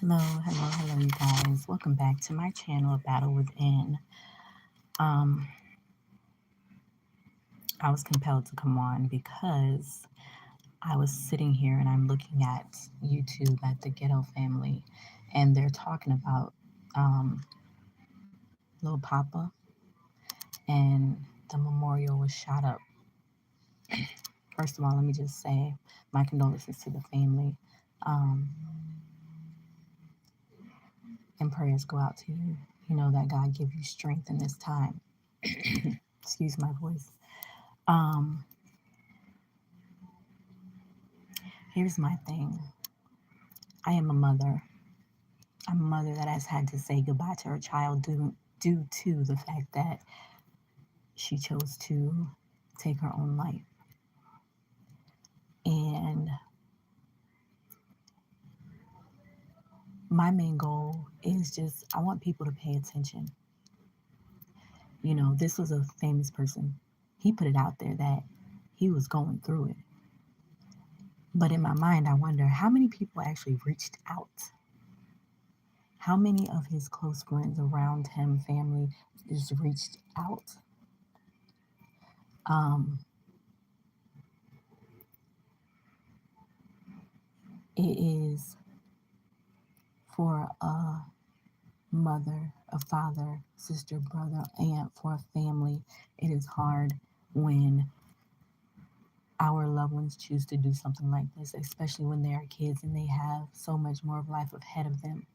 Hello, you guys. Welcome back to my channel, Battle Within. Um, I was compelled to come on because I was sitting here and I'm looking at YouTube at the Ghetto family, and they're talking about um, Lil Papa, and the memorial was shot up. First of all, let me just say my condolences to the family, um, and prayers go out to you. You know that God give you strength in this time. Excuse my voice. Um, Here's my thing. I am a mother. I'm a mother that has had to say goodbye to her child due to the fact that she chose to take her own life. And my main goal is just, I want people to pay attention. You know, this was a famous person. He put it out there that he was going through it. But in my mind, I wonder how many people actually reached out? How many of his close friends around him, family, just reached out? Um, it is for a mother, a father, sister, brother, aunt, for a family. It is hard when our loved ones choose to do something like this, especially when they are kids and they have so much more of life ahead of them.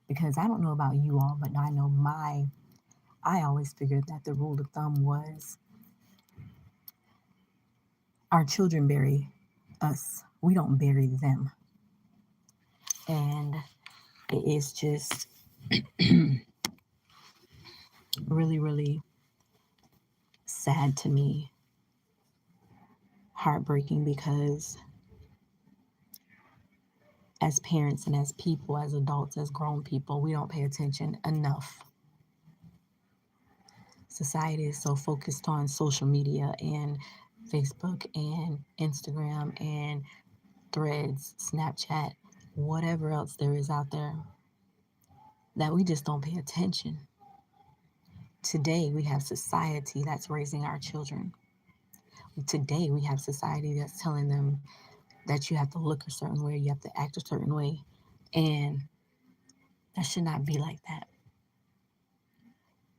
Because I don't know about you all, but I know I always figured that the rule of thumb was our children bury us, we don't bury them. And it is just really, really sad to me, heartbreaking, because as parents and as people, as adults, as grown people, we don't pay attention enough. Society is so focused on social media and Facebook and Instagram and Threads, Snapchat, whatever else there is out there, that we just don't pay attention. Today, we have society that's raising our children. Today, we have society that's telling them that you have to look a certain way, you have to act a certain way, and that should not be like that.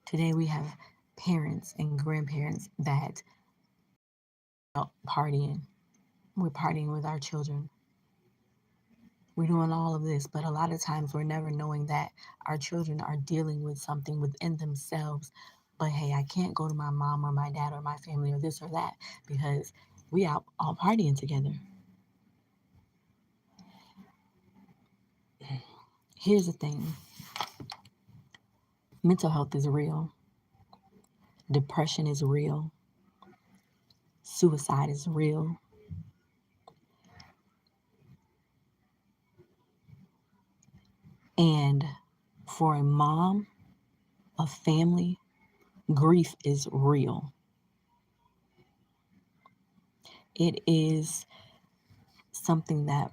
Today, we have parents and grandparents that are partying. We're partying with our children. We're doing all of this, but a lot of times we're never knowing that our children are dealing with something within themselves. But hey, I can't go to my mom or my dad or my family or this or that because we out all partying together. Here's the thing, mental health is real, depression is real, suicide is real. And for a mom, a family, grief is real. It is something that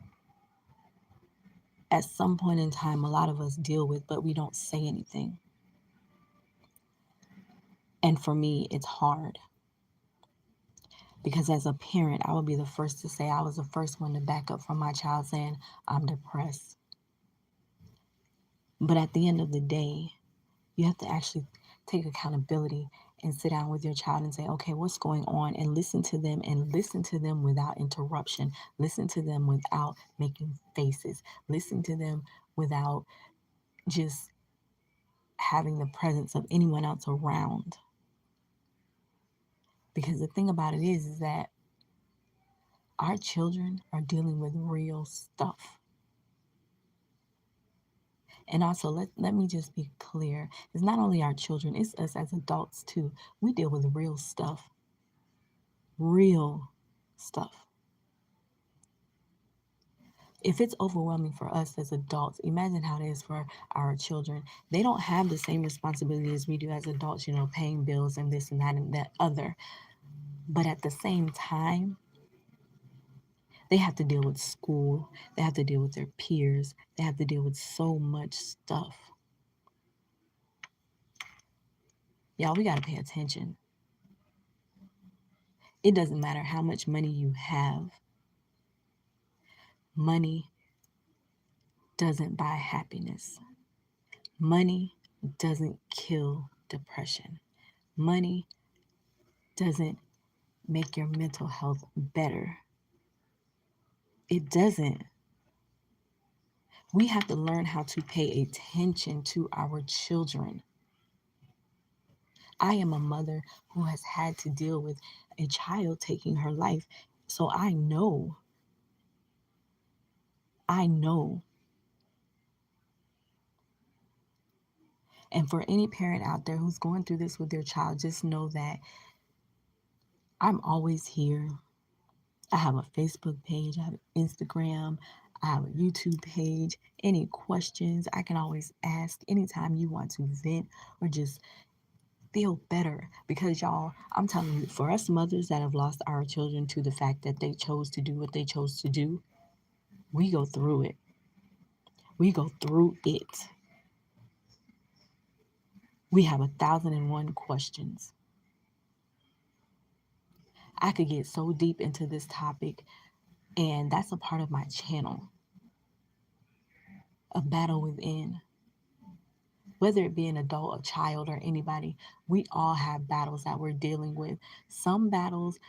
at some point in time a lot of us deal with, but we don't say anything. And for me, it's hard because as a parent, I would be the first to say I was the first one to back up from my child saying, I'm depressed. But at the end of the day, you have to actually take accountability and sit down with your child and say, okay, what's going on? And listen to them, and listen to them without interruption. Listen to them without making faces. Listen to them without just having the presence of anyone else around. Because the thing about it is that our children are dealing with real stuff. And also, let me just be clear. It's not only our children, it's us as adults too. We deal with real stuff. Real stuff. If it's overwhelming for us as adults, imagine how it is for our children. They don't have the same responsibility as we do as adults, paying bills and this and that other. But at the same time, They have to deal with school, they have to deal with their peers, they have to deal with so much stuff. Y'all, we got to pay attention. It doesn't matter how much money you have, money doesn't buy happiness. Money doesn't kill depression. Money doesn't make your mental health better. It doesn't. We have to learn how to pay attention to our children. I am a mother who has had to deal with a child taking her life. So I know. And for any parent out there who's going through this with their child, just know that I'm always here. I have a Facebook page, I have Instagram, I have a YouTube page. Any questions, I can always ask anytime you want to vent or just feel better. Because, y'all, I'm telling you, for us mothers that have lost our children to the fact that they chose to do what they chose to do, we go through it. We go through it. We have 1,001 questions. I could get so deep into this topic, and that's a part of my channel, a battle within. Whether it be an adult, a child, or anybody, we all have battles that we're dealing with. Some battles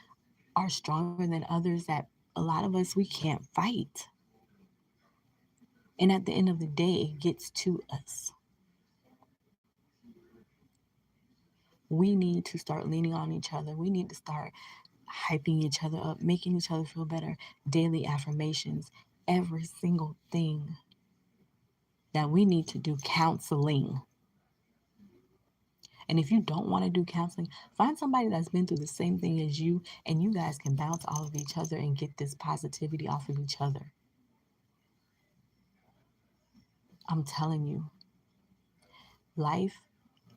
are stronger than others that a lot of us we can't fight. And at the end of the day, it gets to us. We need to start leaning on each other. We need to start hyping each other up, making each other feel better, daily affirmations, every single thing that we need to do counseling. And if you don't want to do counseling, find somebody that's been through the same thing as you, and you guys can bounce off of each other and get this positivity off of each other. I'm telling you, life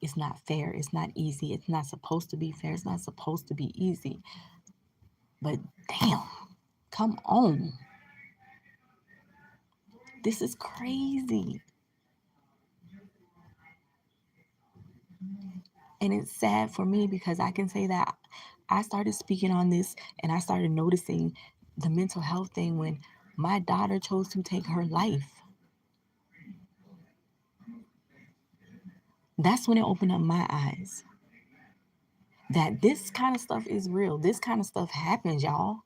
is not fair. It's not easy. It's not supposed to be fair. It's not supposed to be easy. But damn, come on. This is crazy. And it's sad for me because I can say that I started speaking on this and I started noticing the mental health thing when my daughter chose to take her life. That's when it opened up my eyes that this kind of stuff is real. This kind of stuff happens, y'all.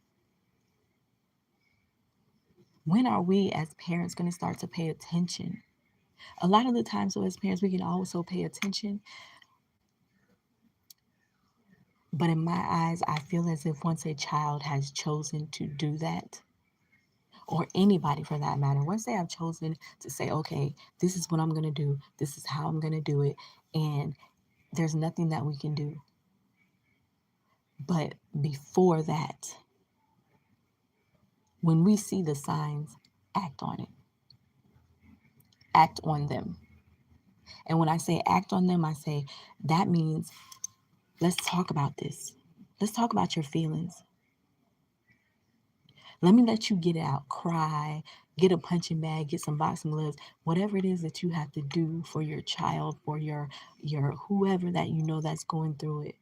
When are we as parents going to start to pay attention? A lot of the times, so as parents, we can also pay attention. But in my eyes, I feel as if once a child has chosen to do that, or anybody for that matter, once they have chosen to say, okay, this is what I'm going to do, this is how I'm going to do it, and there's nothing that we can do. But before that, when we see the signs, act on it, act on them. And when I say act on them, I say that means let's talk about this. Let's talk about your feelings. Let me let you get it out, cry, get a punching bag, get some boxing gloves, whatever it is that you have to do for your child, for your whoever that you know that's going through it.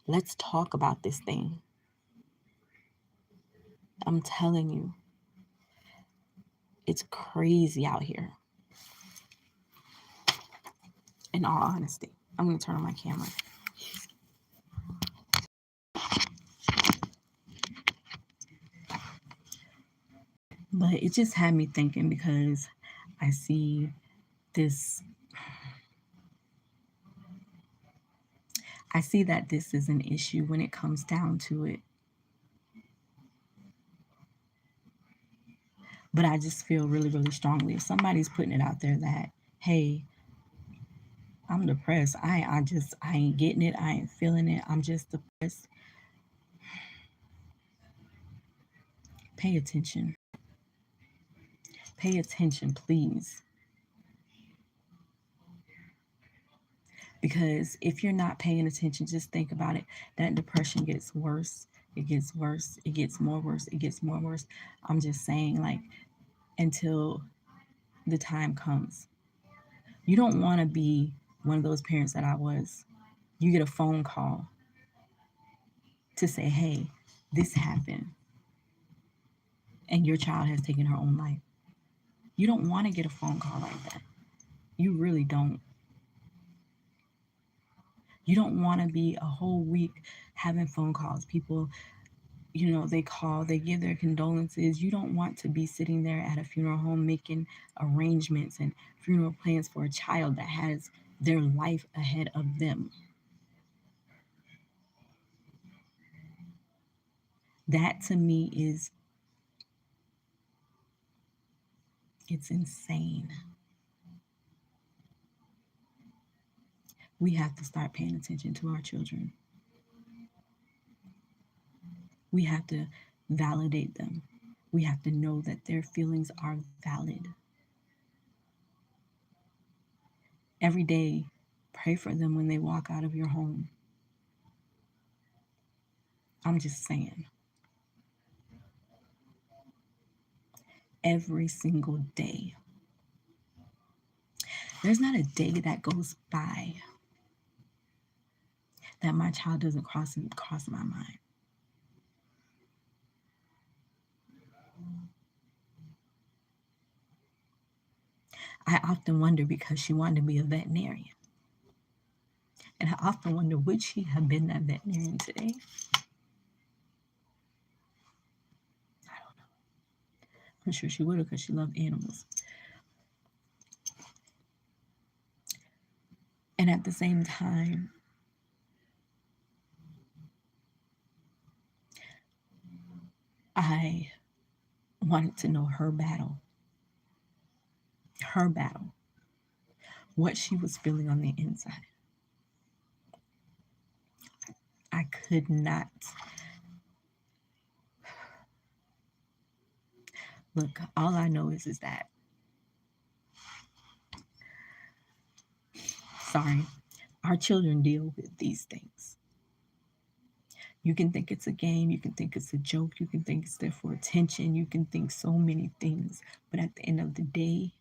Let's talk about this thing. I'm telling you, it's crazy out here. In all honesty, I'm going to turn on my camera. But it just had me thinking because I see this, I see that this is an issue when it comes down to it. But I just feel really, really strongly if somebody's putting it out there that, hey, I'm depressed. I ain't getting it. I ain't feeling it. I'm just depressed. Pay attention. Pay attention, please. Because if you're not paying attention, just think about it. That depression gets worse It gets worse. It gets more worse. It gets more worse. I'm just saying, like, until the time comes. You don't want to be one of those parents that I was. You get a phone call to say, hey, this happened, and your child has taken her own life. You don't want to get a phone call like that. You really don't. You don't want to be a whole week having phone calls. People, they call, they give their condolences. You don't want to be sitting there at a funeral home making arrangements and funeral plans for a child that has their life ahead of them. That to me it's insane. We have to start paying attention to our children. We have to validate them. We have to know that their feelings are valid. Every day, pray for them when they walk out of your home. I'm just saying. Every single day. There's not a day that goes by that my child doesn't cross my mind. I often wonder, because she wanted to be a veterinarian. And I often wonder, would she have been that veterinarian today? I don't know. I'm sure she would have, because she loved animals. And at the same time, I wanted to know her battle, what she was feeling on the inside. I could not. Look, all I know is that, sorry, our children deal with these things. You can think it's a game, you can think it's a joke, you can think it's there for attention, you can think so many things. But at the end of the day,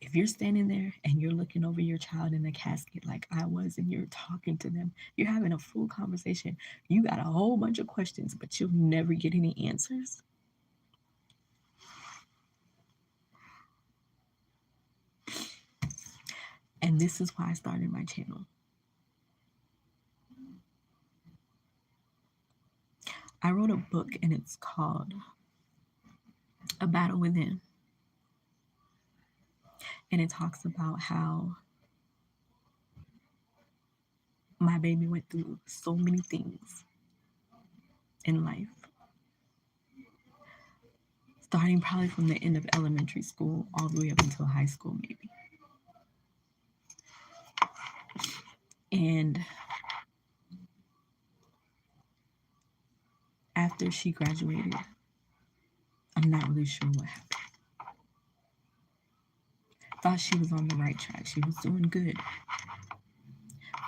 if you're standing there and you're looking over your child in the casket like I was, and you're talking to them, you're having a full conversation, you got a whole bunch of questions, but you'll never get any answers. And this is why I started my channel. I wrote a book, and it's called A Battle Within. And it talks about how my baby went through so many things in life, starting probably from the end of elementary school all the way up until high school, maybe. And after she graduated, I'm not really sure what happened. Thought she was on the right track. She was doing good.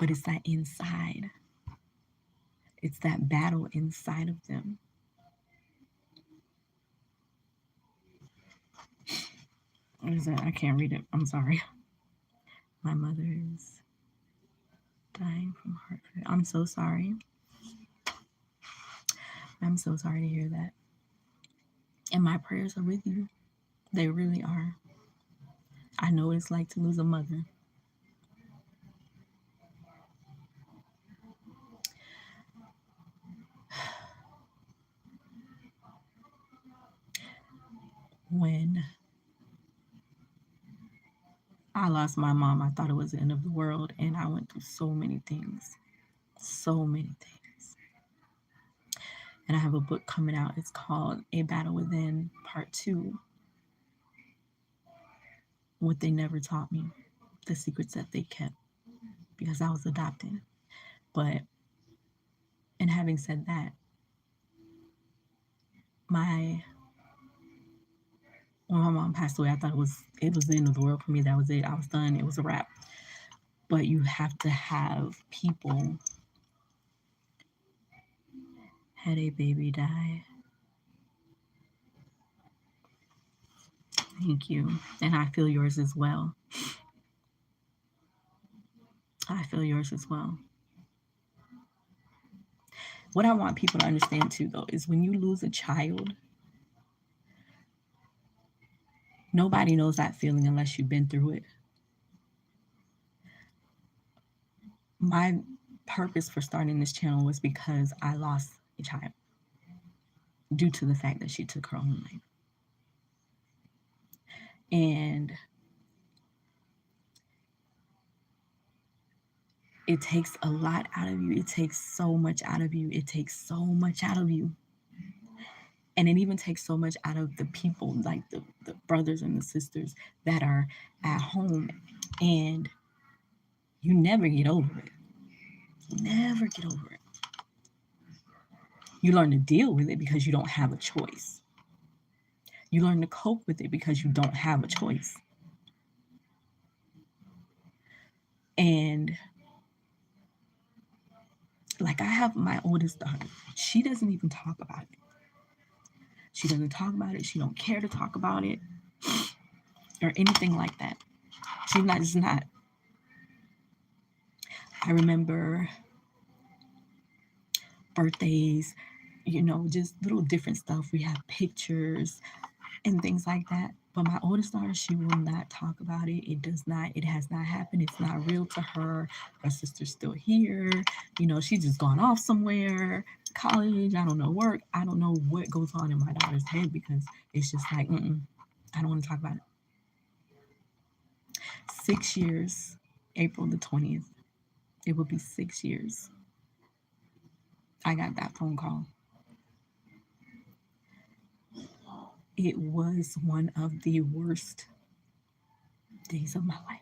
But it's that inside. It's that battle inside of them. What is that? I can't read it. I'm sorry. My mother is dying from heart failure. I'm so sorry. I'm so sorry to hear that. And my prayers are with you. They really are. I know what it's like to lose a mother. When I lost my mom, I thought it was the end of the world, and I went through so many things. So many things. And I have a book coming out. It's called A Battle Within Part 2. What They Never Taught Me. The secrets that they kept, because I was adopted. But, and having said that, when my mom passed away, I thought it was the end of the world for me. That was it. I was done. It was a wrap. But you have to have people had a baby die. Thank you. And I feel yours as well. I feel yours as well. What I want people to understand too, though, is when you lose a child, nobody knows that feeling unless you've been through it. My purpose for starting this channel was because I lost a child due to the fact that she took her own life. And it takes a lot out of you. It takes so much out of you. It takes so much out of you. And it even takes so much out of the people, like the brothers and the sisters that are at home. And you never get over it. You never get over it. You learn to deal with it because you don't have a choice. You learn to cope with it because you don't have a choice. And like I have my oldest daughter. She doesn't even talk about it. She doesn't talk about it. She don't care to talk about it or anything like that. She's not just not. I remember birthdays, just little different stuff. We have pictures and things like that. But my oldest daughter, she will not talk about it. It has not happened. It's not real to her. Her sister's still here. She's just gone off somewhere, college, I don't know, work. I don't know what goes on in my daughter's head because it's just like, I don't want to talk about it. 6 years, April the 20th. It will be 6 years. I got that phone call. It was one of the worst days of my life.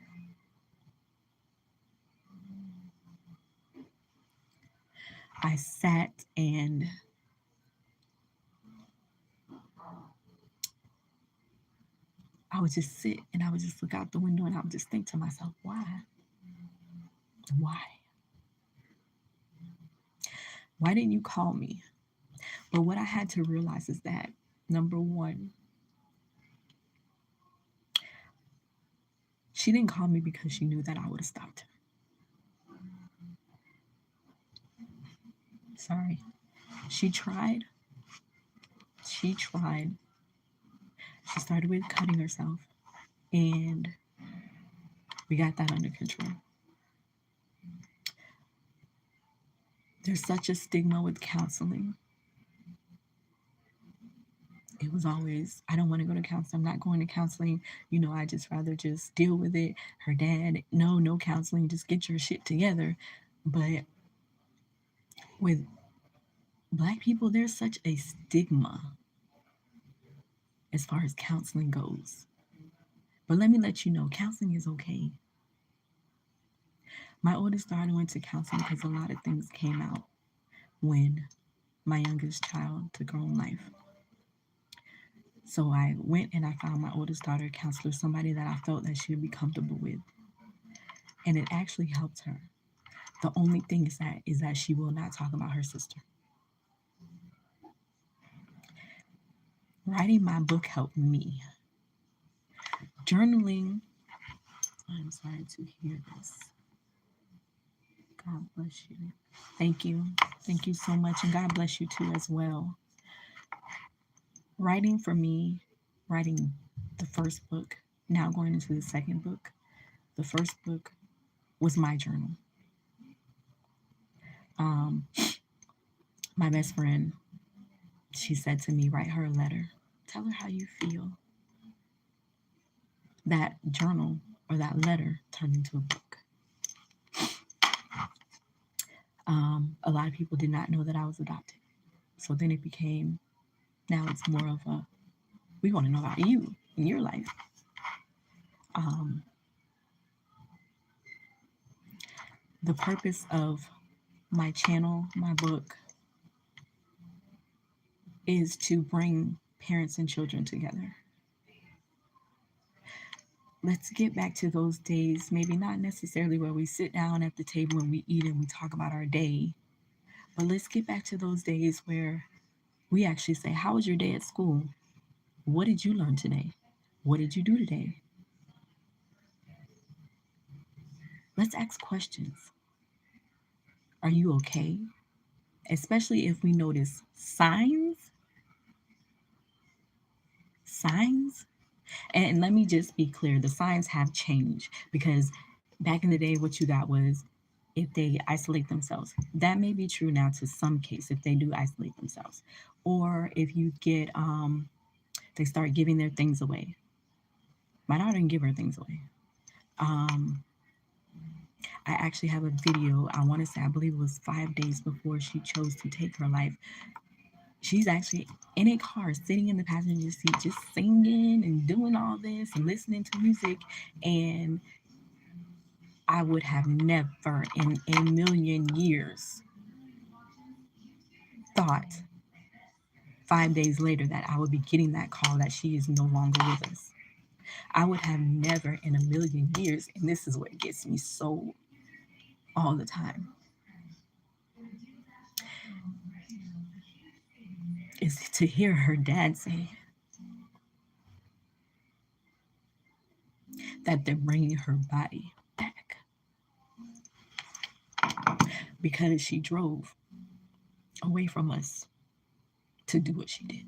I sat and I would just sit and I would just look out the window and I would just think to myself, why? Why? Why didn't you call me? But what I had to realize is that, number one, she didn't call me because she knew that I would have stopped her. Sorry. She tried. She tried. She started with cutting herself, and we got that under control. There's such a stigma with counseling. It was always, I don't want to go to counseling. I'm not going to counseling. I just rather just deal with it. Her dad, no counseling. Just get your shit together. But with Black people, there's such a stigma as far as counseling goes. But let me let you know, counseling is okay. My oldest daughter went to counseling because a lot of things came out when my youngest child took her own life. So I went and I found my oldest daughter a counselor, somebody that I felt that she would be comfortable with. And it actually helped her. The only thing is that she will not talk about her sister. Writing my book helped me. Journaling, I'm sorry to hear this. God bless you. Thank you. Thank you so much. And God bless you too as well. Writing for me, writing the first book, now going into the second book. The first book was my journal. My best friend, she said to me, write her a letter. Tell her how you feel. That journal or that letter turned into a book. A lot of people did not know that I was adopted. So then it became, now it's more of a, we want to know about you in your life. The purpose of my channel, my book, is to bring parents and children together. Let's get back to those days, maybe not necessarily where we sit down at the table and we eat and we talk about our day, But let's get back to those days where we actually say, how was your day at school? What did you learn today? What did you do today? Let's ask questions. Are you okay? Especially if we notice signs. And let me just be clear, the signs have changed because back in the day, what you got was if they isolate themselves. That may be true now to some case if they do isolate themselves. Or if you get, they start giving their things away. My daughter didn't give her things away. Um, I actually have a video. I want to say, I believe it was 5 days before she chose to take her life. She's actually in a car, sitting in the passenger seat, just singing and doing all this and listening to music. And I would have never in a million years thought 5 days later that I would be getting that call that she is no longer with us. I would have never in a million years, and this is what gets me so all the time, is to hear her dad say that they're bringing her body back because she drove away from us to do what she did.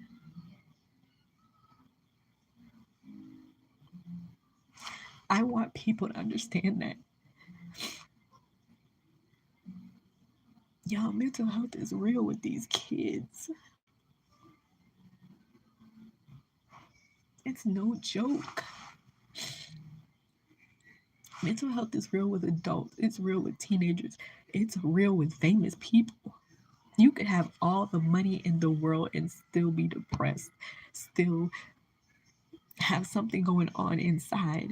I want people to understand that, y'all, mental health is real with these kids. It's no joke. Mental health is real with adults, it's real with teenagers, it's real with famous people. You could have all the money in the world and still be depressed, still have something going on inside,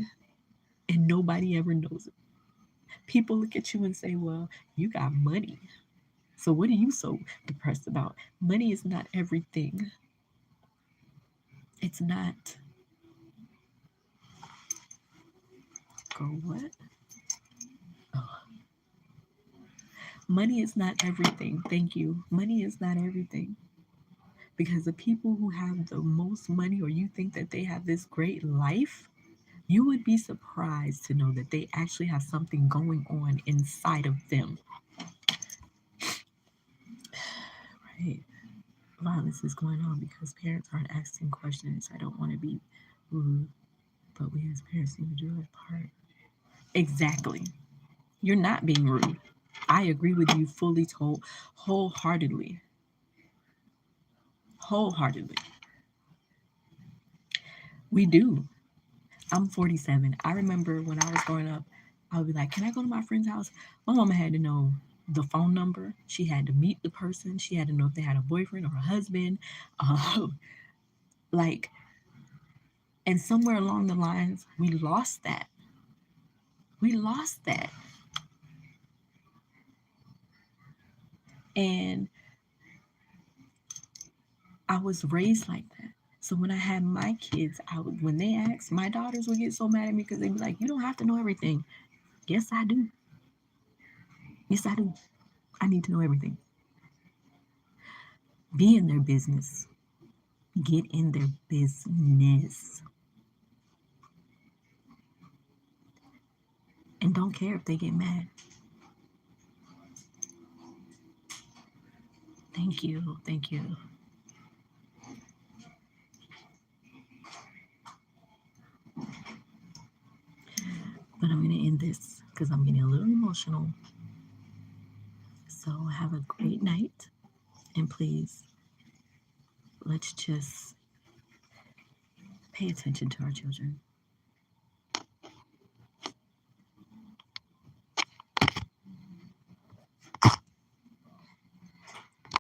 and nobody ever knows it. People look at you and say, well, you got money. So what are you so depressed about? Money is not everything. It's not. Girl, what? Oh. Money is not everything. Thank you. Money is not everything. Because the people who have the most money, or you think that they have this great life, you would be surprised to know that they actually have something going on inside of them. Right? Violence is going on because parents aren't asking questions. I don't want to be rude, but we as parents need to do our part. Exactly. You're not being rude. I agree with you fully, wholeheartedly. Wholeheartedly. We do. I'm 47. I remember when I was growing up, I would be like, can I go to my friend's house? My mama had to know the phone number. She had to meet the person. She had to know if they had a boyfriend or a husband. Um, like, and somewhere along the lines, we lost that. We lost that. And I was raised like that. So when I had my kids, when they asked, my daughters would get so mad at me because they'd be like, you don't have to know everything. Yes, I do. Yes, I do. I need to know everything. Be in their business. Get in their business. And don't care if they get mad. Thank you. Thank you. But I'm going to end this because I'm getting a little emotional. So have a great night. And please, let's just pay attention to our children.